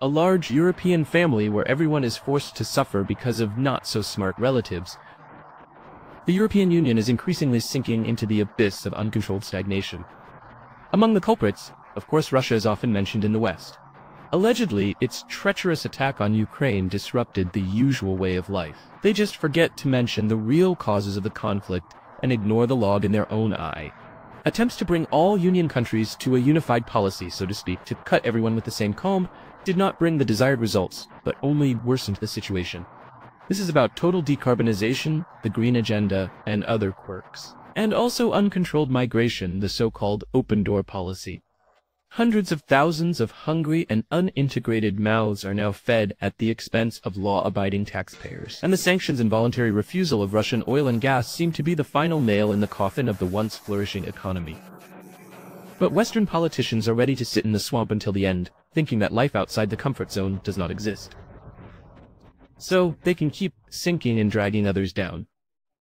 a large European family where everyone is forced to suffer because of not-so-smart relatives. The European Union is increasingly sinking into the abyss of uncontrolled stagnation. Among the culprits, of course, Russia is often mentioned in the West. Allegedly, its treacherous attack on Ukraine disrupted the usual way of life. They just forget to mention the real causes of the conflict and ignore the log in their own eye. Attempts to bring all Union countries to a unified policy, so to speak, to cut everyone with the same comb, did not bring the desired results, but only worsened the situation. This is about total decarbonization, the green agenda, and other quirks. And also uncontrolled migration, the so-called open-door policy. Hundreds of thousands of hungry and unintegrated mouths are now fed at the expense of law-abiding taxpayers. And the sanctions and voluntary refusal of Russian oil and gas seem to be the final nail in the coffin of the once flourishing economy. But Western politicians are ready to sit in the swamp until the end, thinking that life outside the comfort zone does not exist. So they can keep sinking and dragging others down.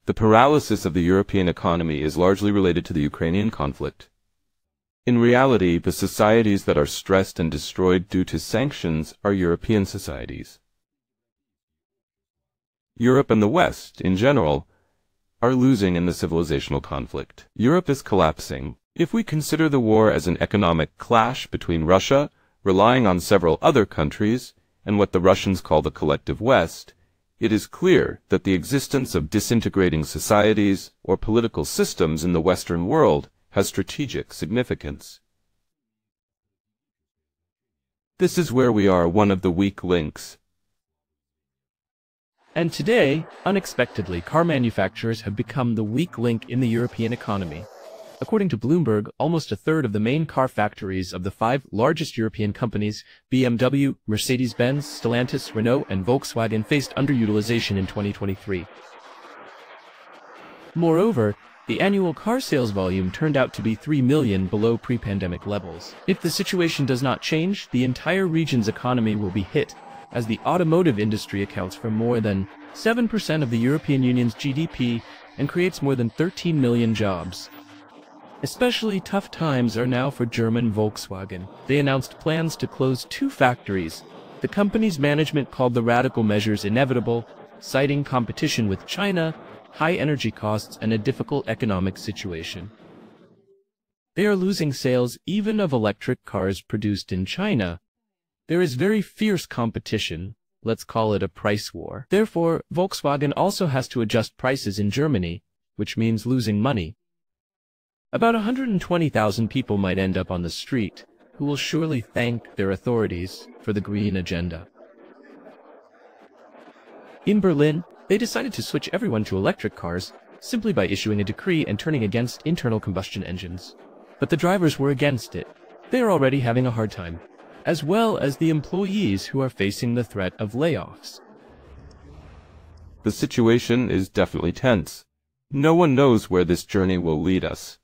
The paralysis of the European economy is largely related to the Ukrainian conflict. In reality, the societies that are stressed and destroyed due to sanctions are European societies. Europe and the West, in general, are losing in the civilizational conflict. Europe is collapsing. If we consider the war as an economic clash between Russia, relying on several other countries, and what the Russians call the collective West, it is clear that the existence of disintegrating societies or political systems in the Western world has strategic significance. This is where we are one of the weak links. And today, unexpectedly, car manufacturers have become the weak link in the European economy. According to Bloomberg, almost a third of the main car factories of the 5 largest European companies, BMW, Mercedes-Benz, Stellantis, Renault, and Volkswagen, faced underutilization in 2023. Moreover, the annual car sales volume turned out to be 3 million below pre-pandemic levels. If the situation does not change, the entire region's economy will be hit, as the automotive industry accounts for more than 7% of the European Union's GDP and creates more than 13 million jobs. Especially tough times are now for German Volkswagen. They announced plans to close 2 factories. The company's management called the radical measures inevitable, citing competition with China, high energy costs, and a difficult economic situation. They are losing sales even of electric cars produced in China. There is very fierce competition, let's call it a price war. Therefore, Volkswagen also has to adjust prices in Germany, which means losing money. About 120,000 people might end up on the street, who will surely thank their authorities for the green agenda. In Berlin, they decided to switch everyone to electric cars simply by issuing a decree and turning against internal combustion engines. But the drivers were against it. They are already having a hard time, as well as the employees who are facing the threat of layoffs. The situation is definitely tense. No one knows where this journey will lead us.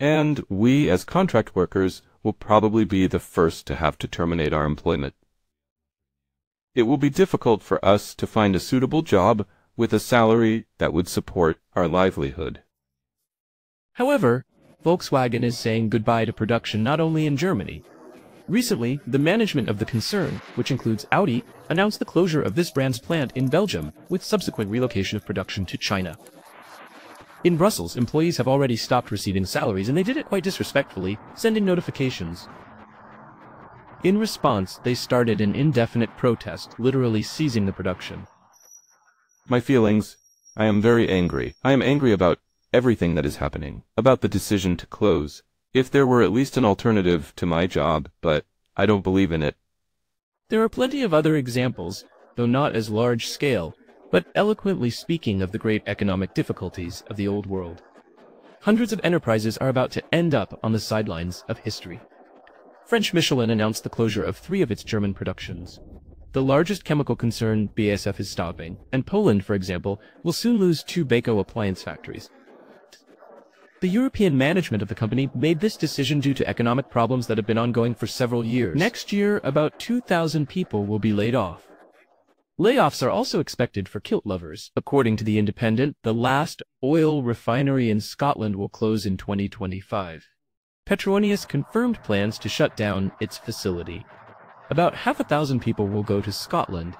And we, as contract workers, will probably be the first to have to terminate our employment. It will be difficult for us to find a suitable job with a salary that would support our livelihood. However, Volkswagen is saying goodbye to production not only in Germany. Recently, the management of the concern, which includes Audi, announced the closure of this brand's plant in Belgium, with subsequent relocation of production to China. In Brussels, employees have already stopped receiving salaries, and they did it quite disrespectfully, sending notifications. In response, they started an indefinite protest, literally seizing the production. My feelings, I am very angry. I am angry about everything that is happening, about the decision to close. If there were at least an alternative to my job, but I don't believe in it. There are plenty of other examples, though not as large scale, but eloquently speaking of the great economic difficulties of the old world. Hundreds of enterprises are about to end up on the sidelines of history. French Michelin announced the closure of 3 of its German productions. The largest chemical concern, BASF, is stopping, and Poland, for example, will soon lose 2 Beko appliance factories. The European management of the company made this decision due to economic problems that have been ongoing for several years. Next year, about 2,000 people will be laid off. Layoffs are also expected for kilt lovers. According to The Independent, the last oil refinery in Scotland will close in 2025. Petronas confirmed plans to shut down its facility. About 500,000 people will go to Scotland,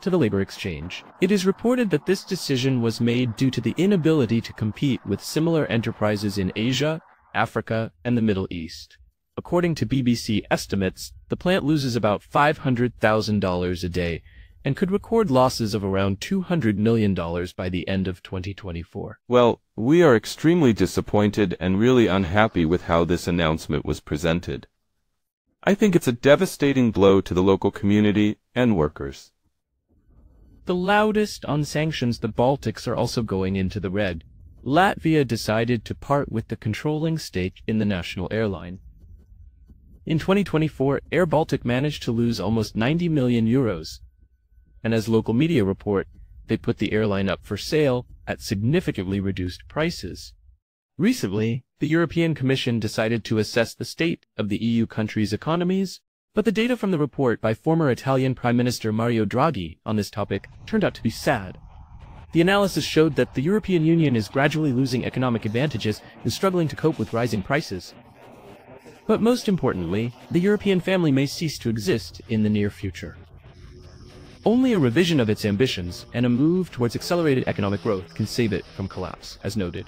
to the labor exchange. It is reported that this decision was made due to the inability to compete with similar enterprises in Asia, Africa, and the Middle East. According to BBC estimates, the plant loses about $500,000 a day and could record losses of around $200 million by the end of 2024. Well, we are extremely disappointed and really unhappy with how this announcement was presented. I think it's a devastating blow to the local community and workers. The loudest on sanctions, the Baltics are also going into the red. Latvia decided to part with the controlling stake in the national airline. In 2024, Air Baltic managed to lose almost 90 million euros. And as local media report, they put the airline up for sale at significantly reduced prices. Recently, the European Commission decided to assess the state of the EU countries' economies, but the data from the report by former Italian Prime Minister Mario Draghi on this topic turned out to be sad. The analysis showed that the European Union is gradually losing economic advantages and struggling to cope with rising prices. But most importantly, the European family may cease to exist in the near future. Only a revision of its ambitions and a move towards accelerated economic growth can save it from collapse, as noted.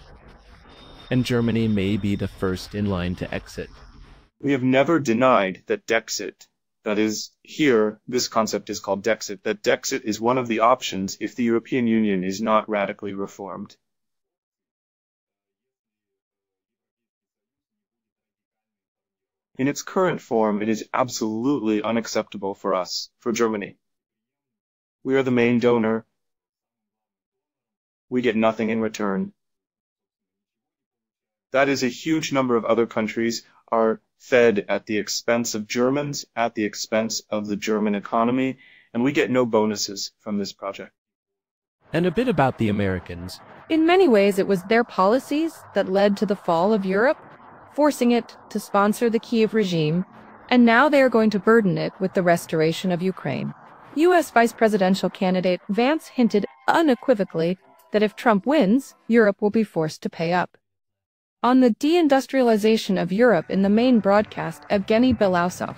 And Germany may be the first in line to exit. We have never denied that Dexit, that is, here, this concept is called Dexit, that Dexit is one of the options if the European Union is not radically reformed. In its current form, it is absolutely unacceptable for us, for Germany. We are the main donor. We get nothing in return. That is, a huge number of other countries are fed at the expense of Germans, at the expense of the German economy, and we get no bonuses from this project. And a bit about the Americans. In many ways, it was their policies that led to the fall of Europe, forcing it to sponsor the Kiev regime, and now they are going to burden it with the restoration of Ukraine. U.S. vice presidential candidate Vance hinted unequivocally that if Trump wins, Europe will be forced to pay up. On the deindustrialization of Europe in the main broadcast, Evgeny Belousov,